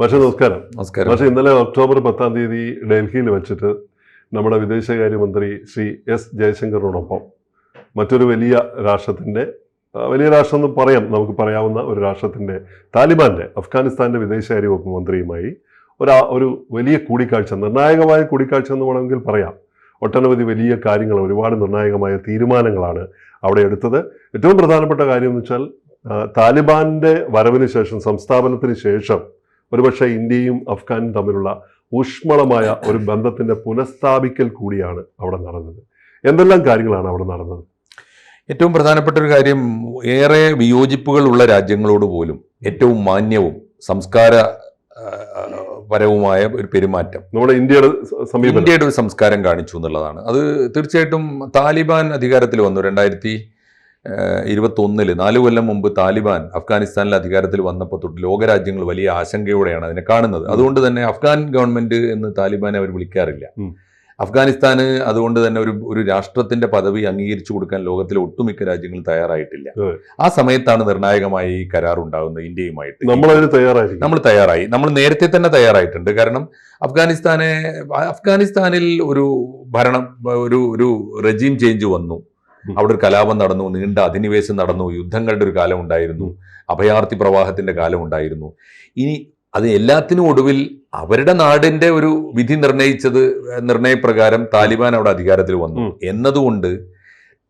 പക്ഷേ നമസ്കാരം. നമസ്കാരം. പക്ഷേ ഇന്നലെ ഒക്ടോബർ 10-ാം തീയതി ഡൽഹിയിൽ വെച്ചിട്ട് നമ്മുടെ വിദേശകാര്യമന്ത്രി ശ്രീ എസ് ജയശങ്കറിനോടൊപ്പം മറ്റൊരു വലിയ രാഷ്ട്രത്തിൻ്റെ വലിയ രാഷ്ട്രം എന്ന് പറയാം, നമുക്ക് പറയാവുന്ന ഒരു രാഷ്ട്രത്തിൻ്റെ താലിബാൻ്റെ അഫ്ഗാനിസ്ഥാൻ്റെ വിദേശകാര്യ വകുപ്പ് മന്ത്രിയുമായി ഒരു വലിയ കൂടിക്കാഴ്ച, നിർണായകമായ കൂടിക്കാഴ്ച എന്ന് വേണമെങ്കിൽ പറയാം. ഒട്ടനവധി വലിയ കാര്യങ്ങൾ, ഒരുപാട് നിർണായകമായ തീരുമാനങ്ങളാണ് അവിടെ എടുത്തത്. ഏറ്റവും പ്രധാനപ്പെട്ട കാര്യം എന്ന് വെച്ചാൽ താലിബാൻ്റെ വരവിന് ശേഷം, സംസ്ഥാപനത്തിന് ശേഷം ഒരുപക്ഷെ ഇന്ത്യയും അഫ്ഗാനും തമ്മിലുള്ള ഊഷ്മളമായ ഒരു ബന്ധത്തിൻ്റെ പുനഃസ്ഥാപിക്കൽ കൂടിയാണ് അവിടെ നടന്നത്. എന്തെല്ലാം കാര്യങ്ങളാണ് അവിടെ നടന്നത്? ഏറ്റവും പ്രധാനപ്പെട്ട ഒരു കാര്യം, ഏറെ വിയോജിപ്പുകളുള്ള രാജ്യങ്ങളോട് പോലും ഏറ്റവും മാന്യവും സംസ്കാരപരവുമായ ഒരു പെരുമാറ്റം നമ്മുടെ ഇന്ത്യയുടെ ഒരു സംസ്കാരം കാണിച്ചു എന്നുള്ളതാണ്. അത് തീർച്ചയായിട്ടും താലിബാൻ അധികാരത്തിൽ വന്നു 2021 4 കൊല്ലം മുമ്പ് താലിബാൻ അഫ്ഗാനിസ്ഥാനിൽ അധികാരത്തിൽ വന്നപ്പോൾ തൊട്ട് ലോകരാജ്യങ്ങൾ വലിയ ആശങ്കയോടെയാണ് അതിനെ കാണുന്നത്. അതുകൊണ്ട് തന്നെ അഫ്ഗാൻ ഗവൺമെന്റ് എന്ന് താലിബാനെ അവർ വിളിക്കാറില്ല. അഫ്ഗാനിസ്ഥാന് അതുകൊണ്ട് തന്നെ ഒരു രാഷ്ട്രത്തിന്റെ പദവി അംഗീകരിച്ചു കൊടുക്കാൻ ലോകത്തിലെ ഒട്ടുമിക്ക രാജ്യങ്ങളും തയ്യാറായിട്ടില്ല. ആ സമയത്താണ് നിർണായകമായി ഈ കരാർ ഉണ്ടാകുന്നത് ഇന്ത്യയുമായിട്ട്. നമ്മൾ തയ്യാറായി, നമ്മൾ നേരത്തെ തന്നെ തയ്യാറായിട്ടുണ്ട്. കാരണം അഫ്ഗാനിസ്ഥാനിൽ ഒരു റെജീം ചേഞ്ച് വന്നു, അവിടെ ഒരു കലാപം നടന്നു, നീണ്ട അധിനിവേശം നടന്നു, യുദ്ധങ്ങളുടെ ഒരു കാലം ഉണ്ടായിരുന്നു, അഭയാർത്ഥി പ്രവാഹത്തിന്റെ കാലം ഉണ്ടായിരുന്നു. ഇനി അത് എല്ലാത്തിനും ഒടുവിൽ അവരുടെ നാടിന്റെ ഒരു വിധി നിർണയപ്രകാരം താലിബാൻ അവിടെ അധികാരത്തിൽ വന്നു എന്നതുകൊണ്ട്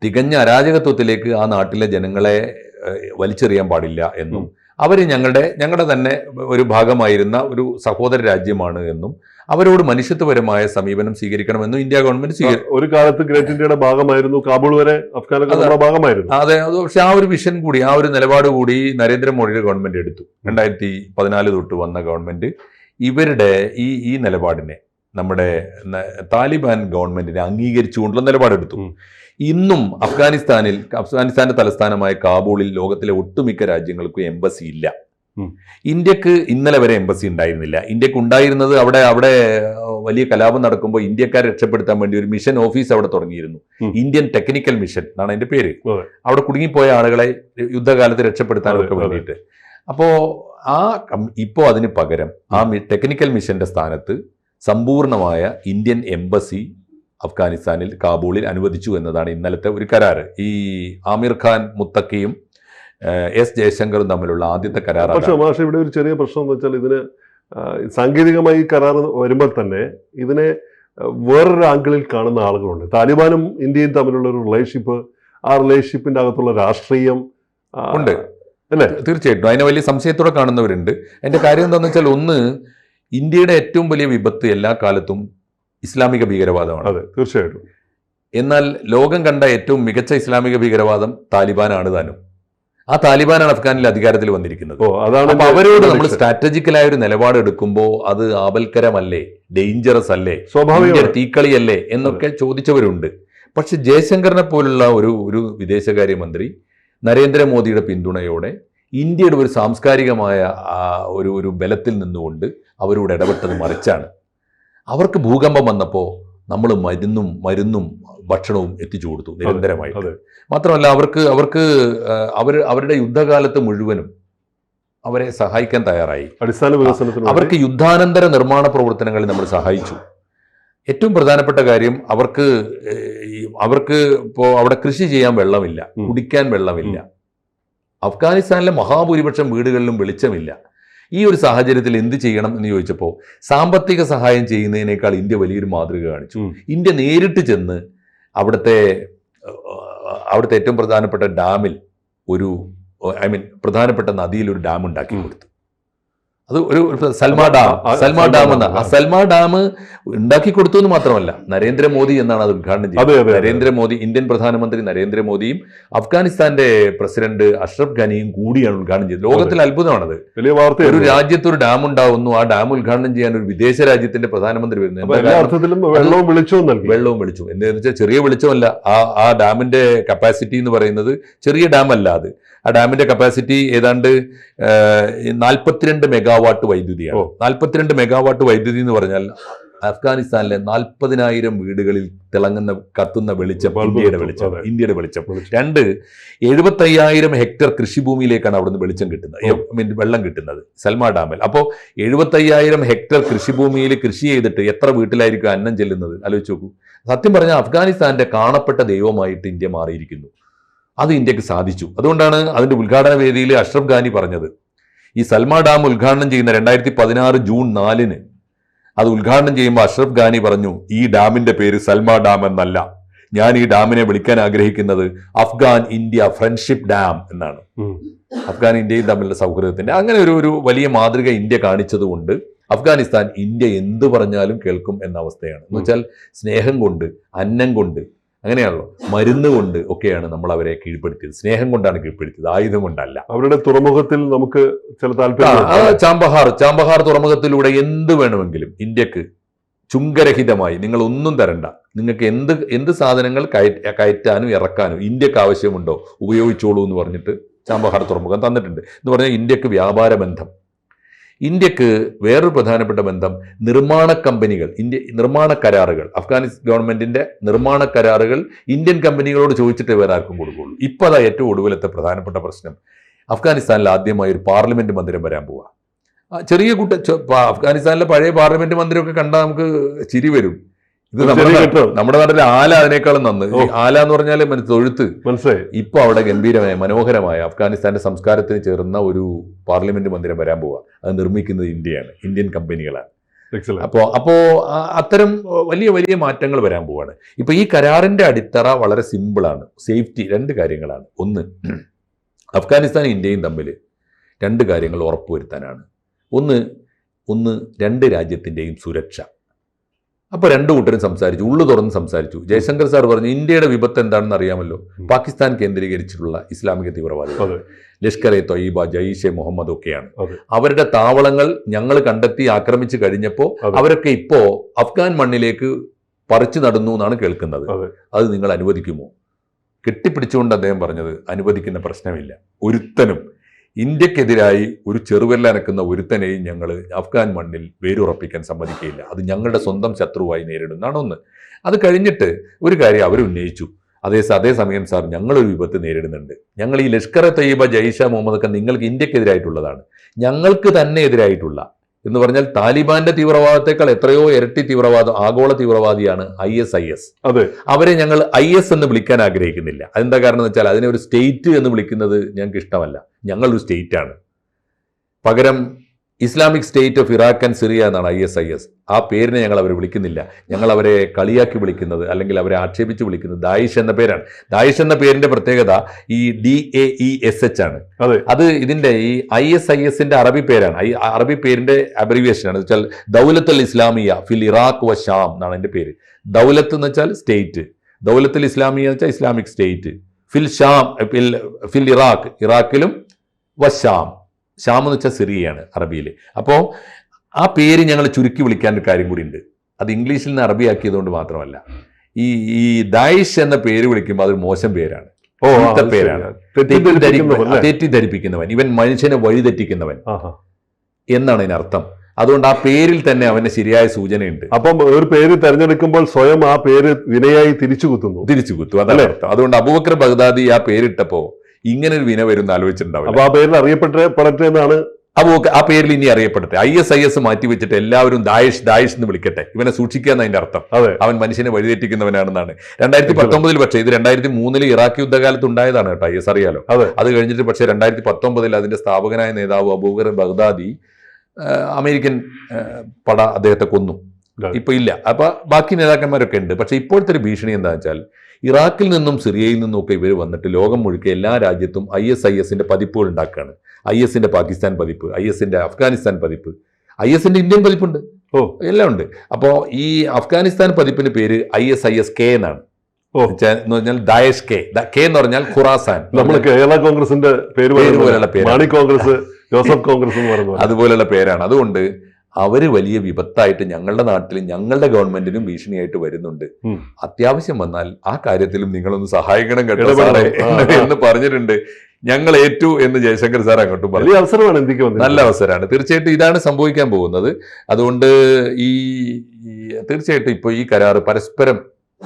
തികഞ്ഞ അരാജകത്വത്തിലേക്ക് ആ നാട്ടിലെ ജനങ്ങളെ വലിച്ചെറിയാൻ പാടില്ല എന്നും അവർ ഞങ്ങളുടെ തന്നെ ഒരു ഭാഗമായിരുന്ന ഒരു സഹോദര രാജ്യമാണ് എന്നും അവരോട് മനുഷ്യത്വപരമായ സമീപനം സ്വീകരിക്കണമെന്നും ഇന്ത്യ ഗവൺമെന്റ് ഒരു കാലത്ത് ഗ്രേറ്റ് ഇന്ത്യയുടെ ഭാഗമായിരുന്നു, കാബൂൾ വരെ അഫ്ഗാനിസ്ഥാന്റെ ഭാഗമായിരുന്നു. അതെ, പക്ഷെ ആ ഒരു വിഷൻ കൂടി, ആ ഒരു നിലപാട് കൂടി നരേന്ദ്രമോദിയുടെ ഗവൺമെന്റ് എടുത്തു. 2014 തൊട്ട് വന്ന ഗവൺമെന്റ് ഇവരുടെ ഈ നിലപാടിനെ, നമ്മുടെ താലിബാൻ ഗവൺമെന്റിനെ അംഗീകരിച്ചുകൊണ്ടുള്ള നിലപാടെടുത്തു. ഇന്നും അഫ്ഗാനിസ്ഥാന്റെ തലസ്ഥാനമായ കാബൂളിൽ ലോകത്തിലെ ഒട്ടുമിക്ക രാജ്യങ്ങൾക്കും എംബസി ഇല്ല. ഇന്ത്യക്ക് ഇന്നലെ വരെ എംബസി ഉണ്ടായിരുന്നില്ല. ഇന്ത്യക്ക് ഉണ്ടായിരുന്നത് അവിടെ വലിയ കലാപം നടക്കുമ്പോൾ ഇന്ത്യക്കാരെ രക്ഷപ്പെടുത്താൻ വേണ്ടി ഒരു മിഷൻ ഓഫീസ് അവിടെ തുടങ്ങിയിരുന്നു. ഇന്ത്യൻ ടെക്നിക്കൽ മിഷൻ എന്നാണ് അതിന്റെ പേര്. അവിടെ കുടുങ്ങിപ്പോയ ആളുകളെ യുദ്ധകാലത്ത് രക്ഷപ്പെടുത്താനൊക്കെ വേണ്ടിയിട്ട്. ഇപ്പോൾ അതിന് പകരം ആ ടെക്നിക്കൽ മിഷന്റെ സ്ഥാനത്ത് സമ്പൂർണമായ ഇന്ത്യൻ എംബസി അഫ്ഗാനിസ്ഥാനിൽ കാബൂളിൽ അനുവദിച്ചു എന്നതാണ് ഇന്നലത്തെ ഒരു കരാറ്. ഈ ആമിർ ഖാൻ മുത്തക്കിയും എസ് ജയശങ്കറും തമ്മിലുള്ള ആദ്യത്തെ കരാറാണ്. പക്ഷേ ഇവിടെ ഒരു ചെറിയ പ്രശ്നം എന്ന് വെച്ചാൽ, ഇതിന് സാങ്കേതികമായി കരാർ വരുമ്പോൾ തന്നെ ഇതിനെ വേറൊരു ആംഗിളിൽ കാണുന്ന ആളുകളുണ്ട്. താലിബാനും ഇന്ത്യയും തമ്മിലുള്ള ഒരു റിലേഷൻഷിപ്പ്, ആ റിലേഷൻഷിപ്പിന്റെ അകത്തുള്ള രാഷ്ട്രീയം ഉണ്ട് അല്ലേ? തീർച്ചയായിട്ടും അതിനെ വലിയ സംശയത്തോടെ കാണുന്നവരുണ്ട്. അതിന്റെ കാര്യം എന്താണെന്ന് വെച്ചാൽ, ഒന്ന്, ഇന്ത്യയുടെ ഏറ്റവും വലിയ വിപത്ത് എല്ലാ കാലത്തും ഇസ്ലാമിക ഭീകരവാദമാണ്. അതെ, തീർച്ചയായിട്ടും. എന്നാൽ ലോകം കണ്ട ഏറ്റവും മികച്ച ഇസ്ലാമിക ഭീകരവാദം താലിബാനാണ് താനും. ആ താലിബാനാണ് അഫ്ഗാനിൽ അധികാരത്തിൽ വന്നിരിക്കുന്നത്. അപ്പൊ അവരോട് നമ്മൾ സ്ട്രാറ്റജിക്കലായ ഒരു നിലപാട് എടുക്കുമ്പോൾ അത് ആപൽക്കരമല്ലേ, ഡേഞ്ചറസ് അല്ലേ, സ്വാഭാവിക തീക്കളിയല്ലേ എന്നൊക്കെ ചോദിച്ചവരുണ്ട്. പക്ഷെ ജയശങ്കറിനെ പോലുള്ള ഒരു വിദേശകാര്യമന്ത്രി നരേന്ദ്രമോദിയുടെ പിന്തുണയോടെ ഇന്ത്യയുടെ ഒരു സാംസ്കാരികമായ ഒരു ബലത്തിൽ നിന്നുകൊണ്ട് അവരോട് ഇടപെട്ടത് മറിച്ചാണ്. അവർക്ക് ഭൂകമ്പം വന്നപ്പോൾ നമ്മൾ മരുന്നും ഭക്ഷണവും എത്തിച്ചു കൊടുത്തു നിരന്തരമായിട്ട്. മാത്രമല്ല അവരുടെ യുദ്ധകാലത്ത് മുഴുവനും അവരെ സഹായിക്കാൻ തയ്യാറായി. അടിസ്ഥാന വികസനത്തിന് അവർക്ക് യുദ്ധാനന്തര നിർമ്മാണ പ്രവർത്തനങ്ങളിൽ നമ്മൾ സഹായിച്ചു. ഏറ്റവും പ്രധാനപ്പെട്ട കാര്യം, അവർക്ക് ഇപ്പോൾ അവിടെ കൃഷി ചെയ്യാൻ വെള്ളമില്ല, കുടിക്കാൻ വെള്ളമില്ല. അഫ്ഗാനിസ്ഥാനിലെ മഹാഭൂരിപക്ഷം വീടുകളിലും വെളിച്ചമില്ല. ഈ ഒരു സാഹചര്യത്തിൽ എന്ത് ചെയ്യണം എന്ന് ചോദിച്ചപ്പോൾ സാമ്പത്തിക സഹായം ചെയ്യുന്നതിനേക്കാൾ ഇന്ത്യ വലിയൊരു മാതൃക കാണിച്ചു. ഇന്ത്യ നേരിട്ട് ചെന്ന് അവിടുത്തെ ഏറ്റവും പ്രധാനപ്പെട്ട ഡാമിൽ പ്രധാനപ്പെട്ട നദിയിൽ ഒരു ഡാം ഉണ്ടാക്കി കൊടുത്തു. അത് ഒരു സൽമാ ഡാം എന്ന ആ സൽമാ ഡാം ഉണ്ടാക്കി കൊടുത്തു എന്ന് മാത്രമല്ല, നരേന്ദ്രമോദി എന്നാണ് അത് ഉദ്ഘാടനം ചെയ്തത്. നരേന്ദ്രമോദി, ഇന്ത്യൻ പ്രധാനമന്ത്രി നരേന്ദ്രമോദിയും അഫ്ഗാനിസ്ഥാന്റെ പ്രസിഡന്റ് അഷ്റഫ് ഘനിയും കൂടിയാണ് ഉദ്ഘാടനം ചെയ്തത്. ലോകത്തിൽ അത്ഭുതമാണത്. വലിയ വാർത്ത. ഒരു രാജ്യത്ത് ഒരു ഡാം ഉണ്ടാവുന്നു, ആ ഡാം ഉദ്ഘാടനം ചെയ്യാൻ ഒരു വിദേശ രാജ്യത്തിന്റെ പ്രധാനമന്ത്രി വരുന്നു. വെള്ളവും വെളിച്ചവും വിളിച്ചു. എന്താണെന്ന് വെച്ചാൽ ചെറിയ വെളിച്ചമല്ല. ആ ഡാമിന്റെ കപ്പാസിറ്റി എന്ന് പറയുന്നത് ചെറിയ ഡാം അല്ല. ആ ഡാമിന്റെ കപ്പാസിറ്റി ഏതാണ്ട് 42 മെഗാവാട്ട് വൈദ്യുതിയാണ്. 42 മെഗാവാട്ട് വൈദ്യുതി എന്ന് പറഞ്ഞാൽ അഫ്ഗാനിസ്ഥാനിലെ 40,000 വീടുകളിൽ തിളങ്ങുന്ന കത്തുന്ന വെളിച്ചം ഇന്ത്യയുടെ വെളിച്ചം. 2, 75,000 ഹെക്ടർ കൃഷിഭൂമിയിലേക്കാണ് അവിടുന്ന് വെളിച്ചം കിട്ടുന്നത്, വെള്ളം കിട്ടുന്നത് സൽമാ ഡാമിൽ. അപ്പോൾ 75,000 ഹെക്ടർ കൃഷിഭൂമിയിൽ കൃഷി ചെയ്തിട്ട് എത്ര വീട്ടിലായിരിക്കും അന്നം ചെല്ലുന്നത്? ആലോചിച്ച് നോക്കൂ. സത്യം പറഞ്ഞാൽ അഫ്ഗാനിസ്ഥാന്റെ കാണപ്പെട്ട ദൈവമായിട്ട് ഇന്ത്യ മാറിയിരിക്കുന്നു. അത് ഇന്ത്യക്ക് സാധിച്ചു. അതുകൊണ്ടാണ് അതിന്റെ ഉദ്ഘാടന വേദിയിൽ അഷ്റഫ് ഘാനി പറഞ്ഞത്, ഈ സൽമാ ഡാം ഉദ്ഘാടനം ചെയ്യുന്ന 2016 ജൂൺ 4 അത് ഉദ്ഘാടനം ചെയ്യുമ്പോൾ അഷ്റഫ് ഘാനി പറഞ്ഞു, ഈ ഡാമിന്റെ പേര് സൽമാ ഡാം എന്നല്ല, ഞാൻ ഈ ഡാമിനെ വിളിക്കാൻ ആഗ്രഹിക്കുന്നത് അഫ്ഗാൻ ഇന്ത്യ ഫ്രണ്ട്ഷിപ്പ് ഡാം എന്നാണ്. അഫ്ഗാൻ ഇന്ത്യയും തമ്മിലുള്ള സൗഹൃദത്തിന്റെ അങ്ങനെ ഒരു വലിയ മാതൃക ഇന്ത്യ കാണിച്ചതുകൊണ്ട് അഫ്ഗാനിസ്ഥാൻ ഇന്ത്യ എന്ത് പറഞ്ഞാലും കേൾക്കും എന്ന അവസ്ഥയാണ്. എന്ന് വെച്ചാൽ സ്നേഹം കൊണ്ട്, അന്നം കൊണ്ട്, അങ്ങനെയാണല്ലോ, മരുന്ന് കൊണ്ട് ഒക്കെയാണ് നമ്മൾ അവരെ കീഴ്പ്പെടുത്തിയത്. സ്നേഹം കൊണ്ടാണ് കീഴ്പ്പെടുത്തിയത്, ആയുധം കൊണ്ടല്ല. അവരുടെ തുറമുഖത്തിൽ നമുക്ക് ചില താല്പര്യം, ചാമ്പഹാർ തുറമുഖത്തിലൂടെ എന്ത് വേണമെങ്കിലും ഇന്ത്യക്ക് ചുങ്കരഹിതമായി നിങ്ങൾ ഒന്നും തരണ്ട, നിങ്ങൾക്ക് എന്ത് സാധനങ്ങൾ കയറ്റാനും ഇറക്കാനും ഇന്ത്യക്ക് ആവശ്യമുണ്ടോ ഉപയോഗിച്ചോളൂ എന്ന് പറഞ്ഞിട്ട് ചാമ്പഹാർ തുറമുഖം തന്നിട്ടുണ്ട്. എന്ന് പറഞ്ഞാൽ ഇന്ത്യക്ക് വ്യാപാര ബന്ധം. ഇന്ത്യക്ക് വേറൊരു പ്രധാനപ്പെട്ട ബന്ധം നിർമ്മാണ കമ്പനികൾ, നിർമ്മാണ കരാറുകൾ, അഫ്ഗാനിസ്ഥാൻ ഗവൺമെന്റിന്റെ നിർമ്മാണ കരാറുകൾ ഇന്ത്യൻ കമ്പനികളോട് ചോദിച്ചിട്ട് വേറെ ആർക്കും കൊടുക്കുള്ളൂ. ഇപ്പൊ അതാ ഏറ്റവും ഒടുവിലത്തെ പ്രധാനപ്പെട്ട പ്രശ്നം. അഫ്ഗാനിസ്ഥാനിൽ ആദ്യമായി ഒരു പാർലമെന്റ് മന്ദിരം വരാൻ പോവാ. ചെറിയ അഫ്ഗാനിസ്ഥാനിലെ പഴയ പാർലമെന്റ് മന്ദിരമൊക്കെ കണ്ടാൽ നമുക്ക് ചിരി വരും. ഇത് നമ്മുടെ നാട്ടിലെ ആല അതിനേക്കാളും നന്ന്. ആല എന്ന് പറഞ്ഞാൽ തൊഴുത്ത്, മനസ്സിലായി. ഇപ്പൊ അവിടെ ഗംഭീരമായ മനോഹരമായ അഫ്ഗാനിസ്ഥാന്റെ സംസ്കാരത്തിന് ചേർന്ന ഒരു പാർലമെന്റ് മന്ദിരം വരാൻ പോവുക. അത് നിർമ്മിക്കുന്നത് ഇന്ത്യയാണ്, ഇന്ത്യൻ കമ്പനികളാണ്. അപ്പോ അത്തരം വലിയ വലിയ മാറ്റങ്ങൾ വരാൻ പോവാണ്. ഇപ്പൊ ഈ കരാറിന്റെ അടിത്തറ വളരെ സിമ്പിളാണ്. സേഫ്റ്റി 2 കാര്യങ്ങളാണ്. അഫ്ഗാനിസ്ഥാൻ ഇന്ത്യയും തമ്മിൽ 2 കാര്യങ്ങൾ ഉറപ്പുവരുത്താനാണ്. ഒന്ന് 2 രാജ്യത്തിന്റെയും സുരക്ഷ. അപ്പൊ 2 കൂട്ടരും സംസാരിച്ചു, ഉള്ളു തുറന്ന് സംസാരിച്ചു. ജയശങ്കർ സാർ പറഞ്ഞു, ഇന്ത്യയുടെ വിപത്ത് എന്താണെന്ന് അറിയാമല്ലോ, പാകിസ്ഥാൻ കേന്ദ്രീകരിച്ചിട്ടുള്ള ഇസ്ലാമിക തീവ്രവാദികൾ, ലഷ്കർ എ തൊയ്ബ, ജയ്ഷെ മുഹമ്മദ് ഒക്കെയാണ്. അവരുടെ താവളങ്ങൾ ഞങ്ങൾ കണ്ടെത്തി ആക്രമിച്ചു കഴിഞ്ഞപ്പോൾ അവരൊക്കെ ഇപ്പോ അഫ്ഗാൻ മണ്ണിലേക്ക് പറിച്ചു നടന്നു എന്നാണ് കേൾക്കുന്നത്. അത് നിങ്ങൾ അനുവദിക്കുമോ? കെട്ടിപ്പിടിച്ചുകൊണ്ട് അദ്ദേഹം പറഞ്ഞത്, അനുവദിക്കുന്ന പ്രശ്നമില്ല. ഒരുത്തനും ഇന്ത്യക്കെതിരായി ഒരു ചെറുവിരലനക്കുന്ന ഒരുത്തനെയും ഞങ്ങൾ അഫ്ഗാൻ മണ്ണിൽ വേരുറപ്പിക്കാൻ സമ്മതിക്കുകയില്ല. അത് ഞങ്ങളുടെ സ്വന്തം ശത്രുവായി നേരിടുന്നതാണ് ഒന്ന്. അത് കഴിഞ്ഞിട്ട് ഒരു കാര്യം അവർ ഉന്നയിച്ചു, അതേസമയം സാർ ഞങ്ങളൊരു വിപത്ത് നേരിടുന്നുണ്ട്. ഞങ്ങൾ ഈ ലഷ്കർ എ തൊയ്ബ, ജയ്ഷ മുഹമ്മദ് ഒക്കെ നിങ്ങൾക്ക് ഇന്ത്യക്കെതിരായിട്ടുള്ളതാണ്, ഞങ്ങൾക്ക് തന്നെ എതിരായിട്ടുള്ള എന്ന് പറഞ്ഞാൽ താലിബാന്റെ തീവ്രവാദത്തെക്കാൾ എത്രയോ ഇരട്ടി തീവ്രവാദം, ആഗോള തീവ്രവാദിയാണ് ISIS. അവരെ ഞങ്ങൾ IS എന്ന് വിളിക്കാൻ ആഗ്രഹിക്കുന്നില്ല. അതെന്താ കാരണം എന്ന് വെച്ചാൽ അതിനെ ഒരു സ്റ്റേറ്റ് എന്ന് വിളിക്കുന്നത് ഞങ്ങൾക്ക് ഇഷ്ടമല്ല. ഞങ്ങളൊരു സ്റ്റേറ്റ് ആണ്. പകരം Islamic state of Iraq and Syria എന്നാണ് ISIS. ആ പേരിനെ ഞങ്ങൾ അവരെ വിളിക്കുന്നില്ല. ഞങ്ങൾ അവരെ കളിയാക്കി വിളിക്കുന്നത്, അല്ലെങ്കിൽ അവരെ ആക്ഷേപിച്ച് വിളിക്കുന്നത് ദായിഷ് എന്ന പേരാണ്. ദായിഷ് എന്ന പേരിന്റെ ഈ DAESH ആണ്. അത് ഇതിന്റെ ഈ ISISന്റെ അറബി പേരാണ്. അറബി പേരിന്റെ അബ്രിവിയേഷൻ ആണ്. വെച്ചാൽ ദൗലത്തുൽ ഇസ്ലാമിയ ഫിൽ ഇറാഖ് വ ഷാം എന്നാണ് എൻ്റെ പേര്. ദൗലത്ത് എന്ന് വെച്ചാൽ സ്റ്റേറ്റ്, ദൗലത്തുൽ ഇസ്ലാമിയ എന്ന് വെച്ചാൽ ഇസ്ലാമിക് സ്റ്റേറ്റ്, ഫിൽ ഷാം ഫിൽ ഇറാഖ്, ഇറാഖിലും വ ഷാം, ഷാം എന്ന് വെച്ചാൽ സിറിയയാണ് അറബിയിൽ. അപ്പോൾ ആ പേര് ഞങ്ങൾ ചുരുക്കി വിളിക്കാൻ ഒരു കാര്യം കൂടി ഉണ്ട്. അത് ഇംഗ്ലീഷിൽ നിന്ന് അറബിയാക്കിയതുകൊണ്ട് മാത്രമല്ല, ഈ ദായിഷ് എന്ന പേര് വിളിക്കുമ്പോൾ അതൊരു മോശം പേരാണ്, പേരാണ്, തെറ്റിദ്ധരിപ്പിക്കുന്നവൻ, ഇവൻ മനുഷ്യനെ വഴിതെറ്റിക്കുന്നവൻ എന്നാണ് അതിനർത്ഥം. അതുകൊണ്ട് ആ പേരിൽ തന്നെ അവന്റെ ശരിയായ സൂചനയുണ്ട്. അപ്പം ഒരു പേര് തെരഞ്ഞെടുക്കുമ്പോൾ സ്വയം ആ പേര് വിനയായി തിരിച്ചു കുത്തും, അതല്ലേ അർത്ഥം. അതുകൊണ്ട് അബൂബക്കർ ബഗ്ദാദി ആ പേരിട്ടപ്പോ ഇങ്ങനെ ഒരു വിന വരും ആലോചിച്ചിട്ടുണ്ടാവും. അപ്പൊ ആ പേരിൽ അറിയപ്പെടട്ടെ എന്നാണ്. ആ പേരിൽ ഇനി അറിയപ്പെടട്ടെ. ISIS മാറ്റി വെച്ചിട്ട് എല്ലാവരും ദായിഷ് എന്ന് വിളിക്കട്ടെ. ഇവനെ സൂക്ഷിക്കുക എന്നതിന്റെ അർത്ഥം. അവൻ മനുഷ്യനെ വഴിതെറ്റിക്കുന്നവനാണെന്നാണ്. 2019 പക്ഷേ ഇത് 2003 ഇറാഖ് യുദ്ധകാലത്ത് ഉണ്ടായതാണ് കേട്ടോ. IS അറിയാലോ. അത് കഴിഞ്ഞിട്ട് പക്ഷേ 2019 അതിന്റെ സ്ഥാപകനായ നേതാവ് അബൂബക്കർ ബഗ്ദാദി അമേരിക്കൻ പട അദ്ദേഹത്തെ കൊന്നു. ഇപ്പൊ ഇല്ല. അപ്പൊ ബാക്കി നേതാക്കന്മാരൊക്കെ ഉണ്ട്. പക്ഷെ ഇപ്പോഴത്തെ ഒരു ഭീഷണി എന്താണെന്ന് വെച്ചാൽ ഇറാഖിൽ നിന്നും സിറിയയിൽ നിന്നും ഒക്കെ ഇവർ വന്നിട്ട് ലോകം മുഴുക്കെ എല്ലാ രാജ്യത്തും ISISന്റെ പതിപ്പുകൾ ഉണ്ടാക്കുകയാണ്. ISന്റെ പാകിസ്ഥാൻ പതിപ്പ്, ISന്റെ അഫ്ഗാനിസ്ഥാൻ പതിപ്പ്, ISന്റെ ഇന്ത്യൻ പതിപ്പുണ്ട്, എല്ലാം ഉണ്ട്. അപ്പോൾ ഈ അഫ്ഗാനിസ്ഥാൻ പതിപ്പിന്റെ പേര് ISISK എന്നാണ്. എന്ന് പറഞ്ഞാൽ ദായഷ് കെ എന്ന് പറഞ്ഞാൽ ഖുറാസാൻ. നമ്മൾ കേരള കോൺഗ്രസിന്റെ പേരുപോലുള്ള പേര്, കോൺഗ്രസ്, ജോസഫ് കോൺഗ്രസ് എന്ന് പറയുന്നത് അതുപോലുള്ള പേരാണ്. അതുകൊണ്ട് അവര് വലിയ വിപത്തായിട്ട് ഞങ്ങളുടെ നാട്ടിലും ഞങ്ങളുടെ ഗവൺമെന്റിനും ഭീഷണിയായിട്ട് വരുന്നുണ്ട്. അത്യാവശ്യം വന്നാൽ ആ കാര്യത്തിലും നിങ്ങളൊന്ന് സഹായിക്കണം കേട്ടോ സാറേ എന്ന് പറഞ്ഞിട്ടുണ്ട്. ഞങ്ങൾ ഏറ്റു എന്ന് ജയശങ്കർ സാർ അങ്ങോട്ടും പറഞ്ഞു. വലിയ അവസരമാണ് ഇന്ത്യക്ക് വന്നത്. നല്ല അവസരമാണ്. തീർച്ചയായിട്ടും ഇതാണ് സംഭവിക്കാൻ പോകുന്നത്. അതുകൊണ്ട് തീർച്ചയായിട്ടും ഇപ്പോൾ ഈ കരാറ്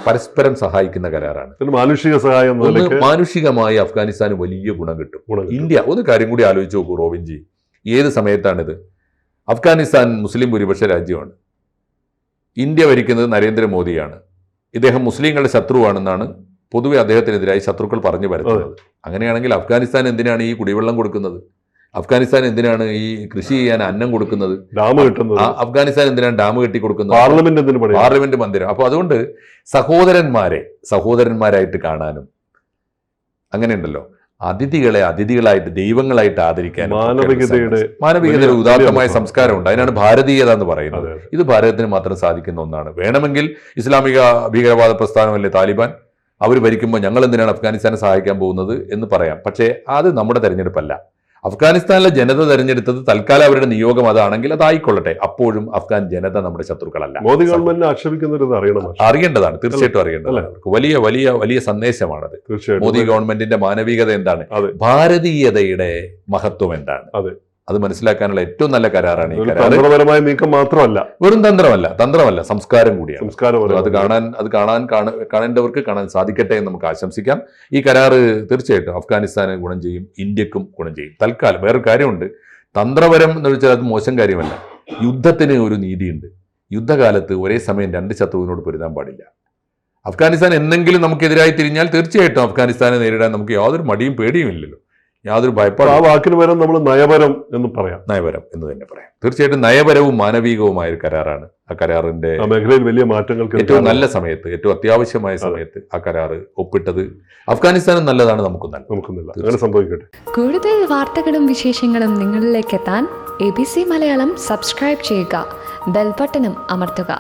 പരസ്പരം സഹായിക്കുന്ന കരാറാണ്. മാനുഷിക സഹായം, മാനുഷികമായി അഫ്ഗാനിസ്ഥാന് വലിയ ഗുണം കിട്ടും. ഇന്ത്യ ഒരു കാര്യം കൂടി ആലോചിച്ച് നോക്കൂ റോബിൻജി, ഏത് സമയത്താണിത്? അഫ്ഗാനിസ്ഥാൻ മുസ്ലിം ഭൂരിപക്ഷ രാജ്യമാണ്. ഇന്ത്യ ഭരിക്കുന്നത് നരേന്ദ്രമോദിയാണ്. ഇദ്ദേഹം മുസ്ലിങ്ങളുടെ ശത്രുവാണെന്നാണ് പൊതുവെ അദ്ദേഹത്തിനെതിരായി ശത്രുക്കൾ പറഞ്ഞു വരുന്നത്. അങ്ങനെയാണെങ്കിൽ അഫ്ഗാനിസ്ഥാൻ എന്തിനാണ് ഈ കുടിവെള്ളം കൊടുക്കുന്നത്? അഫ്ഗാനിസ്ഥാൻ എന്തിനാണ് ഈ കൃഷി ചെയ്യാൻ അന്നം കൊടുക്കുന്നത്? ഡാം കിട്ടുന്നത്? അഫ്ഗാനിസ്ഥാൻ എന്തിനാണ് ഡാം കെട്ടി കൊടുക്കുന്നത്? പാർലമെന്റ് മന്ദിരം. അപ്പൊ അതുകൊണ്ട് സഹോദരന്മാരായിട്ട് കാണാനും, അങ്ങനെയുണ്ടല്ലോ, അതിഥികളായിട്ട് ദൈവങ്ങളായിട്ട് ആദരിക്കാനും മാനവികതയുടെ ഉദാത്തമായ സംസ്കാരമുണ്ട്. അതിനാണ് ഭാരതീയത എന്ന് പറയുന്നത്. ഇത് ഭാരതത്തിന് മാത്രം സാധിക്കുന്ന ഒന്നാണ്. വേണമെങ്കിൽ ഇസ്ലാമിക ഭീകരവാദ പ്രസ്ഥാനമല്ലേ താലിബാൻ, അവർ ഭരിക്കുമ്പോൾ ഞങ്ങൾ എന്തിനാണ് അഫ്ഗാനിസ്ഥാനെ സഹായിക്കാൻ പോകുന്നത് എന്ന് പറയാം. പക്ഷേ അത് നമ്മുടെ തെരഞ്ഞെടുപ്പല്ല. അഫ്ഗാനിസ്ഥാനിലെ ജനത തെരഞ്ഞെടുത്തത് തൽക്കാലം അവരുടെ നിയോഗം അതാണെങ്കിൽ അതായിക്കൊള്ളട്ടെ. അപ്പോഴും അഫ്ഗാൻ ജനത നമ്മുടെ ശത്രുക്കളല്ല. മോദി ഗവൺമെന്റിനെ ആക്ഷേപിക്കുന്നത് അറിയേണ്ടതാണ്, തീർച്ചയായിട്ടും അറിയേണ്ടതാണ്. വലിയ വലിയ വലിയ സന്ദേശമാണത്. മോദി ഗവൺമെന്റിന്റെ മാനവികത എന്താണ്, ഭാരതീയതയുടെ മഹത്വം എന്താണ്, അത് മനസ്സിലാക്കാനുള്ള ഏറ്റവും നല്ല കരാറാണ് ഈ കരാർ. തന്ത്രപരമായ നീക്കം മാത്രമല്ല, വെറും തന്ത്രമല്ല, സംസ്കാരം കൂടിയാണ്. അത് കാണേണ്ടവർക്ക് കാണാൻ സാധിക്കട്ടെ എന്ന് നമുക്ക് ആശംസിക്കാം. ഈ കരാറ് തീർച്ചയായിട്ടും അഫ്ഗാനിസ്ഥാന് ഗുണം ചെയ്യും, ഇന്ത്യക്കും ഗുണം ചെയ്യും. തൽക്കാലം വേറൊരു കാര്യമുണ്ട്, തന്ത്രപരം എന്ന് വെച്ചാൽ അത് മോശം കാര്യമല്ല. യുദ്ധത്തിന് ഒരു നീതിയുണ്ട്. യുദ്ധകാലത്ത് ഒരേ സമയം രണ്ട് ശത്രുവിനോട് പൊരുതാൻ പാടില്ല. അഫ്ഗാനിസ്ഥാൻ എന്തെങ്കിലും നമുക്കെതിരായി തിരിഞ്ഞാൽ തീർച്ചയായിട്ടും അഫ്ഗാനിസ്ഥാനെ നേരിടാൻ നമുക്ക് യാതൊരു മടിയും പേടിയും ഇല്ലല്ലോ, യാതൊരു ഭയപ്പാടും. ആ വാക്കിന് പകരം നമ്മൾ നയപരം എന്ന് പറയാം. നയപരം എന്ന് തന്നെ പറയാം. തീർച്ചയായിട്ടും നയപരവും മാനവികവുമായ ഒരു കരാറാണ്. ആ കരാറിന്റെ മേഖലയിൽ വലിയ മാറ്റങ്ങൾക്ക് ഏറ്റവും നല്ല സമയത്ത്, ഏറ്റവും അത്യാവശ്യമായ സമയത്ത് ആ കരാറ് ഒപ്പിട്ടത് അഫ്ഗാനിസ്ഥാനും നല്ലതാണ്, നമുക്കും നല്ല. അങ്ങനെ സംഭവിക്കട്ടെ. കൂടുതൽ വാർത്തകളും വിശേഷങ്ങളും നിങ്ങളിലേക്ക് എത്താൻ ABC മലയാളം സബ്സ്ക്രൈബ് ചെയ്യുക, ബെൽ ബട്ടണും അമർത്തുക.